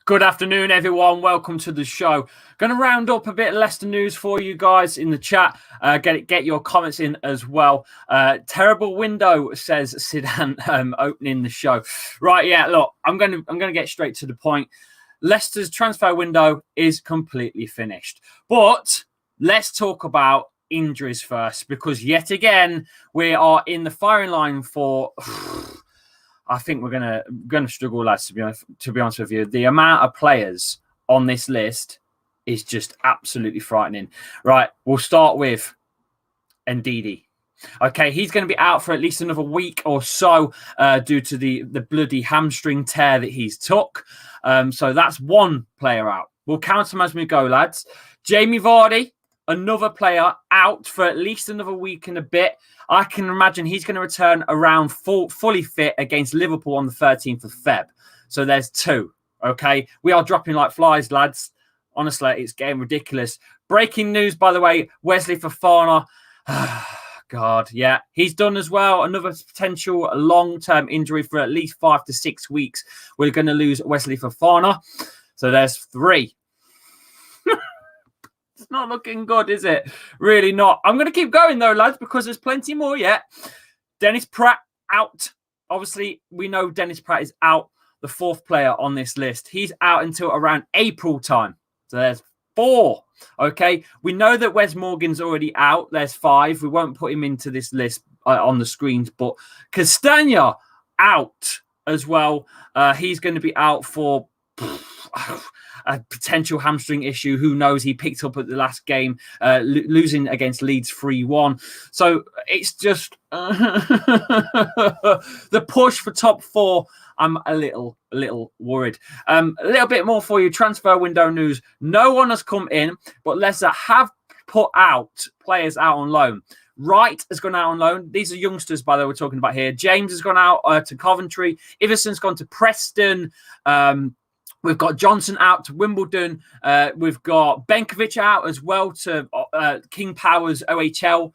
Good afternoon, everyone. Welcome to the show. Going to round up a bit of Leicester news for you guys in the chat. Get your comments in as well. Terrible window, says Sidan, opening the show. Right, yeah. Look, I'm going to get straight to the point. Leicester's transfer window is completely finished, but let's talk about injuries first, because yet again we are in the firing line for. I think we're gonna struggle, lads. To be honest with you, the amount of players on this list is just absolutely frightening. Right, we'll start with Ndidi. Okay, he's going to be out for at least another week or so due to the bloody hamstring tear that he's took. So that's one player out. We'll count them as we go, lads. Jamie Vardy, another player out for at least another week and a bit. I can imagine he's going to return around fully fit against Liverpool on the 13th of Feb. So there's two, okay? We are dropping like flies, lads. Honestly, it's getting ridiculous. Breaking news, by the way, Wesley Fofana. God, yeah, he's done as well. Another potential long-term injury for at least 5 to 6 weeks. We're going to lose Wesley Fofana. So there's three. It's not looking good, is it? Really not. I'm going to keep going, though, lads, because there's plenty more yet. Dennis Pratt out. Obviously, we know Dennis Pratt is out, the fourth player on this list. He's out until around April time. So there's 4. Okay. We know that Wes Morgan's already out. There's 5. We won't put him into this list on the screens, but Castagna out as well. He's going to be out for a potential hamstring issue. Who knows? He picked up at the last game, losing against Leeds 3-1. So it's just the push for top 4. I'm a little worried. A little bit more for you. Transfer window news. No one has come in, but Leicester have put out players out on loan. Wright has gone out on loan. These are youngsters, by the way, we're talking about here. James has gone out to Coventry. Iverson's gone to Preston. We've got Johnson out to Wimbledon. We've got Benkovic out as well to King Power's OHL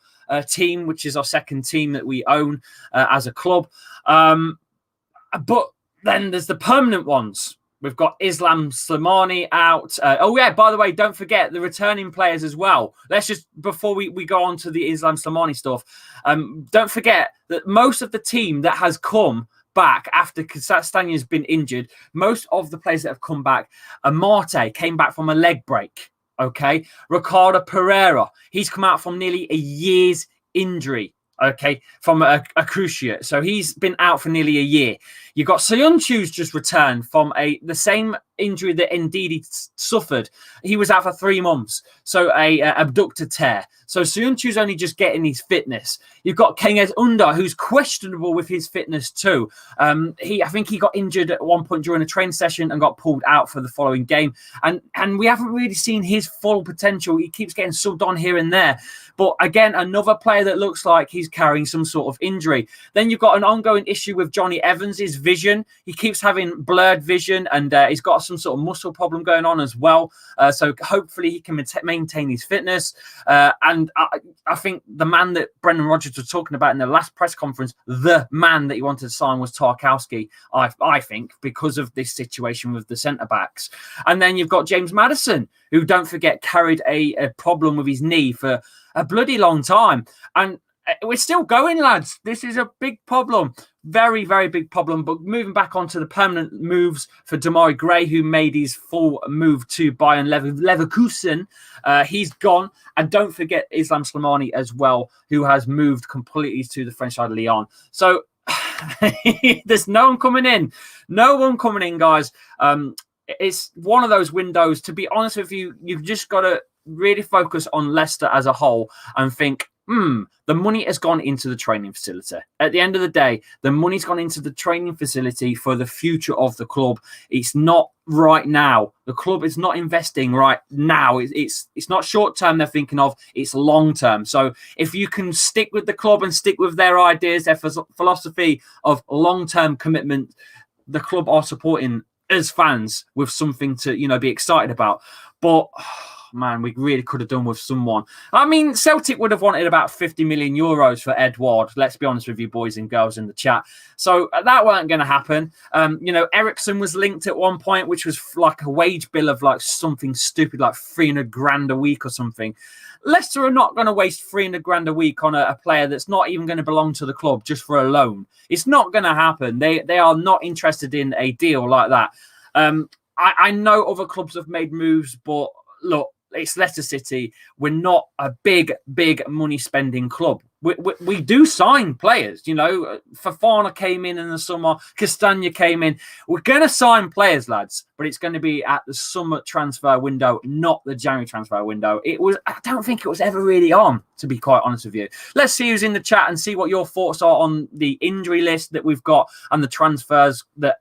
team, which is our second team that we own as a club. But then there's the permanent ones. We've got Islam Slimani out. Oh, yeah, by the way, don't forget the returning players as well. Let's just, before we go on to the Islam Slimani stuff, don't forget that most of the team that has come back after Castagna's been injured, most of the players that have come back, Amate came back from a leg break, okay? Ricardo Pereira, he's come out from nearly a year's injury, okay, from a cruciate. So he's been out for nearly a year. You've got Soyuncu's just returned from the same injury that Ndidi suffered. He was out for 3 months, so a abductor tear. So Soyuncu's only just getting his fitness. You've got Kenges Unda, who's questionable with his fitness too. I think he got injured at one point during a training session and got pulled out for the following game. And we haven't really seen his full potential. He keeps getting subbed on here and there. But again, another player that looks like he's carrying some sort of injury. Then you've got an ongoing issue with Johnny Evans' vision. He keeps having blurred vision, and he's got some sort of muscle problem going on as well. So hopefully he can maintain his fitness. And I think the man that Brendan Rodgers was talking about in the last press conference, the man that he wanted to sign was Tarkowski, I think, because of this situation with the centre-backs. And then you've got James Maddison, who, don't forget, carried a problem with his knee for a bloody long time. And we're still going, lads. This is a big problem. Very, very big problem. But moving back onto the permanent moves for Damari Gray, who made his full move to Bayern Leverkusen. He's gone. And don't forget Islam Slimani as well, who has moved completely to the French side of Lyon. So there's no one coming in. No one coming in, guys. It's one of those windows. To be honest with you, you've just got to really focus on Leicester as a whole and think, the money has gone into the training facility. At the end of the day, the money's gone into the training facility for the future of the club. It's not right now. The club is not investing right now. It's not short term they're thinking of. It's long term. So if you can stick with the club and stick with their ideas, their philosophy of long term commitment, the club are supporting as fans with something to be excited about. But man, we really could have done with someone. I mean, Celtic would have wanted about 50 million euros for Edouard. Let's be honest with you, boys and girls in the chat. So that weren't going to happen. Ericsson was linked at one point, which was like a wage bill of like something stupid, like 300 grand a week or something. Leicester are not going to waste 300 grand a week on a player that's not even going to belong to the club just for a loan. It's not going to happen. They are not interested in a deal like that. I know other clubs have made moves, but look, it's Leicester City. We're not a big money spending club. We do sign players, FOFANA came in the summer, Castagna came in. We're going to sign players, lads, but it's going to be at the summer transfer window, not the January transfer window. I don't think it was ever really on, to be quite honest with you. Let's see who's in the chat and see what your thoughts are on the injury list that we've got and the transfers that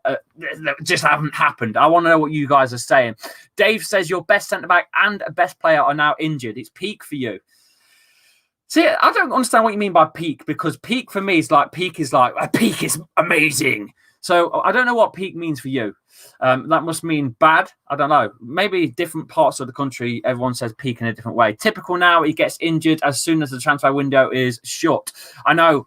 just haven't happened. I want to know what you guys are saying. Dave says your best centre-back and best player are now injured. It's peak for you. See, I don't understand what you mean by peak, because peak for me is like a peak is amazing. So I don't know what peak means for you. That must mean bad. I don't know. Maybe different parts of the country, everyone says peak in a different way. Typical now, he gets injured as soon as the transfer window is shut. I know.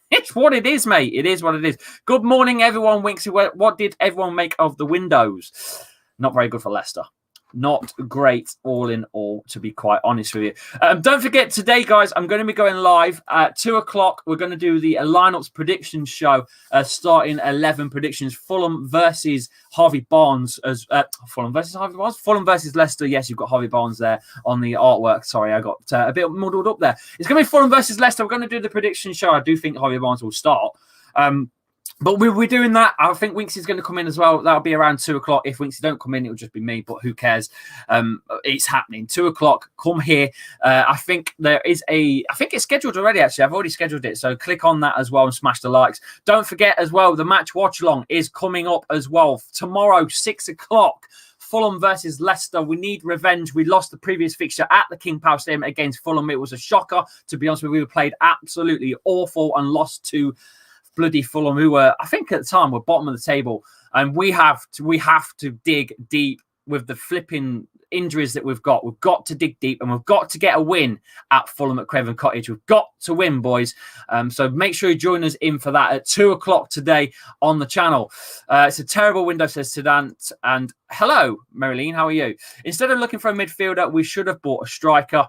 It's what it is, mate. It is what it is. Good morning, everyone. Winksy, what did everyone make of the windows? Not very good for Leicester. Not great all in all, to be quite honest with you. Don't forget, today, guys, I'm going to be going live at 2 o'clock. We're going to do the lineups predictions show, starting 11 predictions. Fulham versus Harvey Barnes. Fulham versus Harvey Barnes? Fulham versus Leicester. Yes, you've got Harvey Barnes there on the artwork. Sorry, I got a bit muddled up there. It's going to be Fulham versus Leicester. We're going to do the prediction show. I do think Harvey Barnes will start. But we're doing that. I think Winksy's going to come in as well. That'll be around 2 o'clock. If Winksy don't come in, it'll just be me, but who cares? It's happening. 2 o'clock. Come here. I think it's scheduled already, actually. I've already scheduled it. So click on that as well and smash the likes. Don't forget as well, the match watch along is coming up as well. Tomorrow, 6 o'clock. Fulham versus Leicester. We need revenge. We lost the previous fixture at the King Power Stadium against Fulham. It was a shocker. To be honest with you, we played absolutely awful and lost to bloody Fulham, who were, I think at the time, were bottom of the table. And we have to dig deep with the flipping injuries that we've got. We've got to dig deep, and we've got to get a win at Fulham at Craven Cottage. We've got to win, boys. So make sure you join us in for that at 2 o'clock today on the channel. It's a terrible window, says Sedant. And hello, Marilyn, how are you? Instead of looking for a midfielder, we should have bought a striker.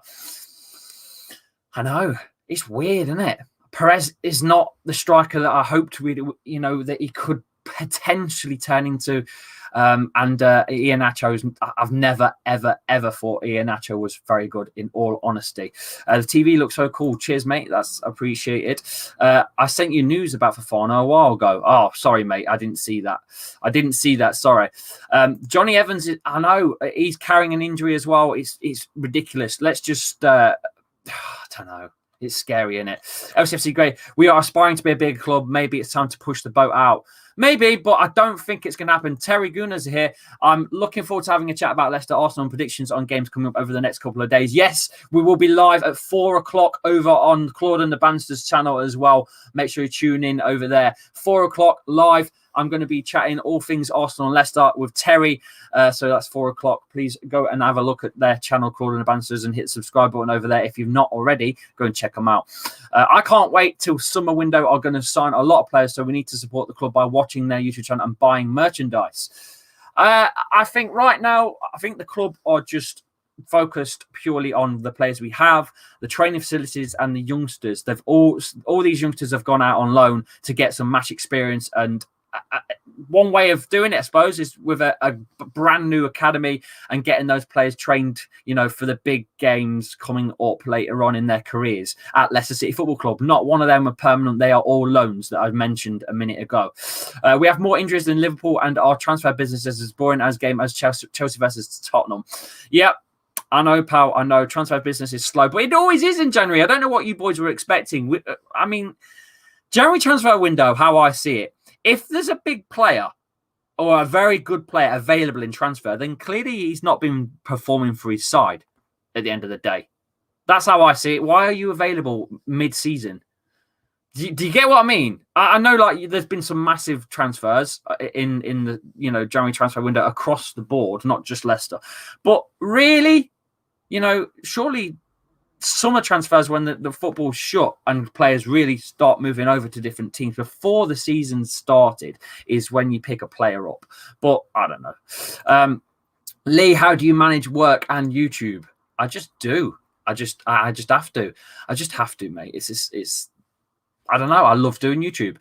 I know. It's weird, isn't it? Perez is not the striker that I hoped that he could potentially turn into. Iheanacho, I've never, ever thought Iheanacho was very good, in all honesty. The TV looks so cool. Cheers, mate. That's appreciated. I sent you news about FOFANA a while ago. Oh, sorry, mate. I didn't see that. Sorry. Johnny Evans, I know he's carrying an injury as well. It's ridiculous. Let's just, I don't know. It's scary, isn't it? LCFC, great. We are aspiring to be a big club. Maybe it's time to push the boat out. Maybe, but I don't think it's going to happen. Terry Gunners here. I'm looking forward to having a chat about Leicester Arsenal predictions on games coming up over the next couple of days. Yes, we will be live at 4 o'clock over on Claude and the Bansters channel as well. Make sure you tune in over there. 4 o'clock live. I'm going to be chatting all things Arsenal and Leicester with Terry. So that's 4 o'clock. Please go and have a look at their channel, Claude and the Bansters, and hit the subscribe button over there. If you've not already, go and check them out. I can't wait till summer window. Are going to sign a lot of players, so we need to support the club by watching their YouTube channel and buying merchandise. I think right now, the club are just focused purely on the players we have, the training facilities, and the youngsters. They've all these youngsters have gone out on loan to get some match experience, and one way of doing it, I suppose, is with a brand new academy and getting those players trained, for the big games coming up later on in their careers at Leicester City Football Club. Not one of them are permanent. They are all loans that I mentioned a minute ago. We have more injuries than Liverpool, and our transfer business is as boring as game as Chelsea versus Tottenham. Yep. I know, pal. I know transfer business is slow, but it always is in January. I don't know what you boys were expecting. January transfer window, how I see it, if there's a big player or a very good player available in transfer, then clearly he's not been performing for his side at the end of the day. That's how I see it. Why are you available mid-season? Do you get what I mean? I know, like, there's been some massive transfers in the January transfer window across the board, not just Leicester. But really, surely summer transfers, when the football's shut and players really start moving over to different teams before the season started, is when you pick a player up. But I don't know. Lee, how do you manage work and YouTube? I just do. I just have to. I just have to, mate. It's I don't know. I love doing YouTube.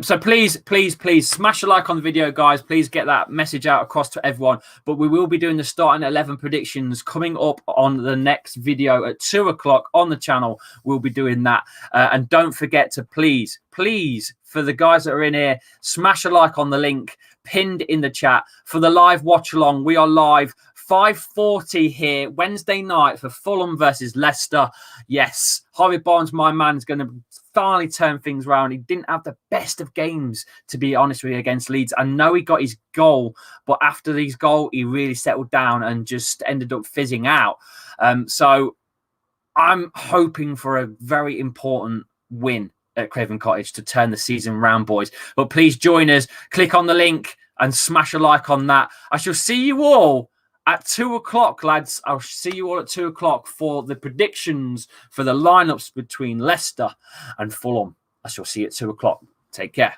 So please smash a like on the video, guys. Please get that message out across to everyone. But we will be doing the starting 11 predictions coming up on the next video at 2 o'clock on the channel. We'll be doing that. And don't forget to please, for the guys that are in here, smash a like on the link pinned in the chat for the live watch along. We are live 5:40 here Wednesday night for Fulham versus Leicester. Yes, Harvey Barnes, my man, is going to finally turn things around. He didn't have the best of games, to be honest with you, against Leeds. I know he got his goal, but after his goal, he really settled down and just ended up fizzing out. So I'm hoping for a very important win at Craven Cottage to turn the season round, boys. But please join us. Click on the link and smash a like on that. I shall see you all at 2 o'clock, lads. I'll see you all at 2 o'clock for the predictions for the lineups between Leicester and Fulham. I shall see you at 2 o'clock. Take care.